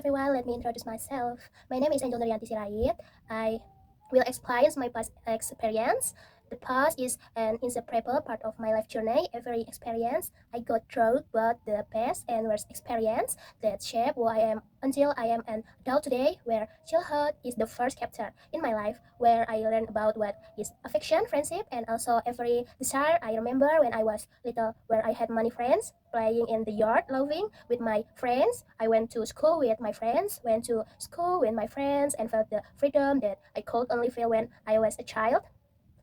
everyone, let me introduce myself. My name is Angel Nurianti Sirait. I will explain my past experience. The past is an inseparable part of my life journey. Every experience I go through, both the best and worst experience that shape who I am until I am an adult today, where childhood is the first chapter in my life, where I learn about what is affection, friendship, and also every desire. I remember when I was little, where I had many friends, playing in the yard, laughing with my friends. I went to school with my friends, went to school with my friends, and felt the freedom that I could only feel when I was a child.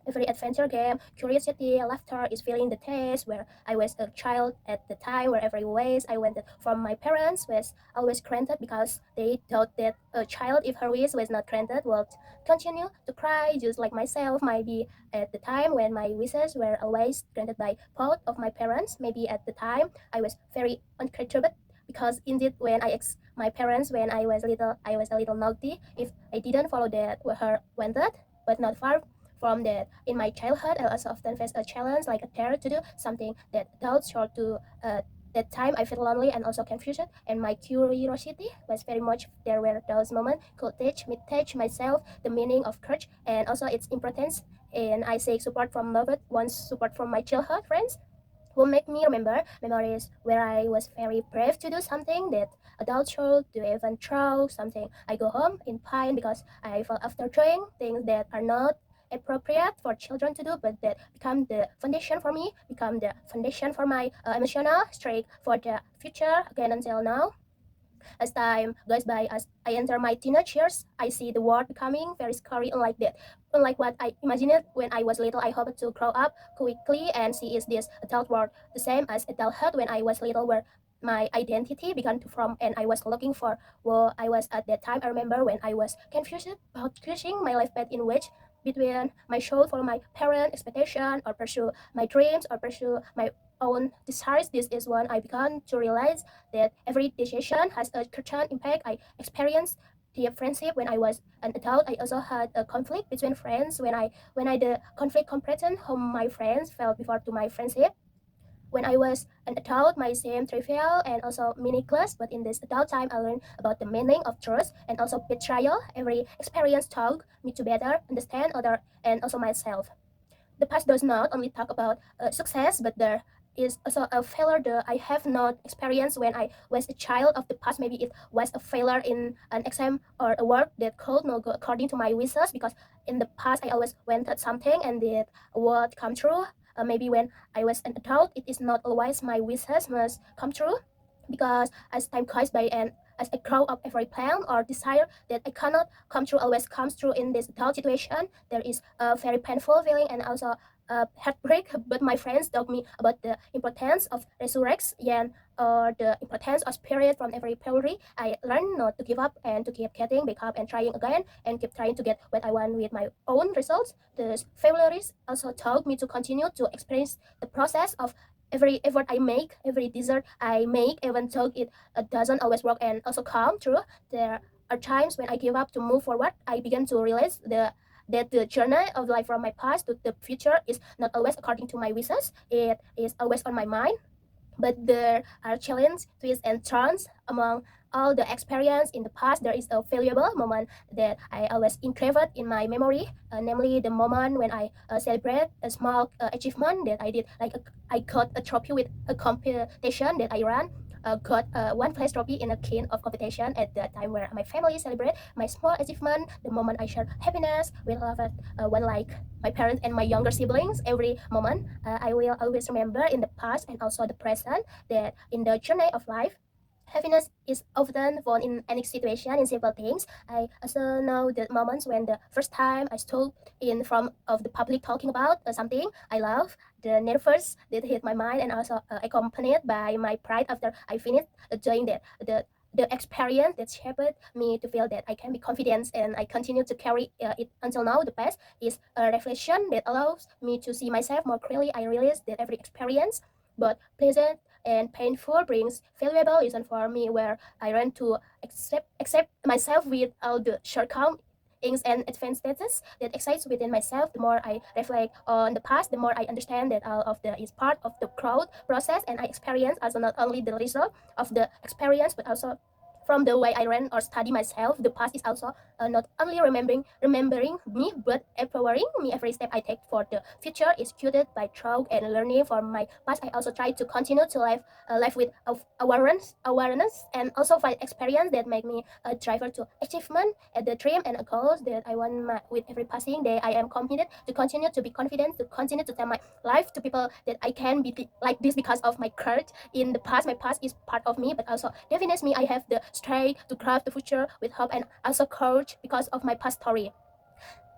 Every adventure game, curiosity, laughter is feeling the taste where I was a child at the time, where every ways I wanted from my parents was always granted because they thought that a child, if her wish was not granted, would continue to cry, just like myself. Maybe at the time when my wishes were always granted by both of my parents, maybe at the time I was very uncultured, because indeed when my parents, when I was a little naughty if I didn't follow that what her wanted. But not far from that, in my childhood, I also often faced a challenge like a terror to do something that adults should do. That time I felt lonely and also confused, and my curiosity was very much there, where those moments could teach myself the meaning of courage and also its importance. And I seek support from loved ones, support from my childhood friends, who make me remember memories where I was very brave to do something that adults should do, even throw something. I go home in pain because I felt after doing things that are not appropriate for children to do, but that become the foundation for me, become the foundation for my emotional strength for the future again until now. As time goes by, as I enter my teenage years, I see the world becoming very scary, unlike that. Unlike what I imagined when I was little, I hoped to grow up quickly and see is this adult world the same as adulthood when I was little, where my identity began to form and I was looking for who I was at that time. I remember when I was confused about choosing my life path, in which between my soul for my parent expectation, or pursue my dreams, or pursue my own desires. This is when I began to realize that every decision has a certain impact. I experienced deep friendship when I was an adult. I also had a conflict between friends when I the conflict comprehended how my friends felt before to my friendship. When I was an adult, my seemed trivial and also meaningless, but in this adult time, I learned about the meaning of trust and also betrayal. Every experience taught me to better understand other and also myself. The past does not only talk about success, but there is also a failure that I have not experienced when I was a child of the past. Maybe it was a failure in an exam or a work that could not go according to my wishes, because in the past I always wanted something and it would come true. Maybe when I was an adult, it is not always my wishes must come true, because as time goes by and as I grow up, every plan or desire that I cannot come true always comes true. In this adult situation, there is a very painful feeling and also a heartbreak. But my friends taught me about the importance of resurrection, or the importance of spirit. From every failure, I learned not to give up and to keep getting back up and trying again and keep trying to get what I want with my own results. The failures also taught me to continue to experience the process of every effort I make, every desire I make, even though it doesn't always work and also come true. There are times when I give up to move forward. I begin to realize that the journey of life from my past to the future is not always according to my wishes. It is always on my mind, but there are challenges, twists, and turns. Among all the experience in the past, there is a valuable moment that I always engraved in my memory, namely the moment when I celebrate a small achievement that I did. Like I got a trophy with a competition that I ran. Got one place trophy in a kind of competition at the time where my family celebrate my small achievement. The moment I share happiness with loved one, like my parents and my younger siblings. Every moment I will always remember in the past and also the present, that in the journey of life, happiness is often found in any situation, in simple things. I also know the moments when the first time I stood in front of the public talking about something I love, the nerves that hit my mind, and also accompanied by my pride after I finished doing that. The experience that shaped me to feel that I can be confident, and I continue to carry it until now. The past is a reflection that allows me to see myself more clearly. I realize that every experience, both pleasant and painful, brings valuable lesson for me, where I learn to accept myself with all the shortcomings and advantages that exist within myself. The more I reflect on the past, the more I understand that all of the is part of the growth process, and I experience also not only the result of the experience, but also from the way I learn or study myself, the past is also not only remembering me, but empowering me every step I take for the future. Executed by thought and learning from my past, I also try to continue to live with awareness, and also find experience that make me a driver to achievement at the dream and goals that I want. With every passing day, I am committed to continue to be confident, to continue to tell my life to people that I can be like this because of my courage in the past. My past is part of me, but also defines me. I have the strength to craft the future with hope and also courage because of my past story.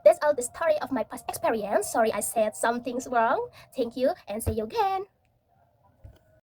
That's all the story of my past experience. Sorry I said some things wrong. Thank you and see you again.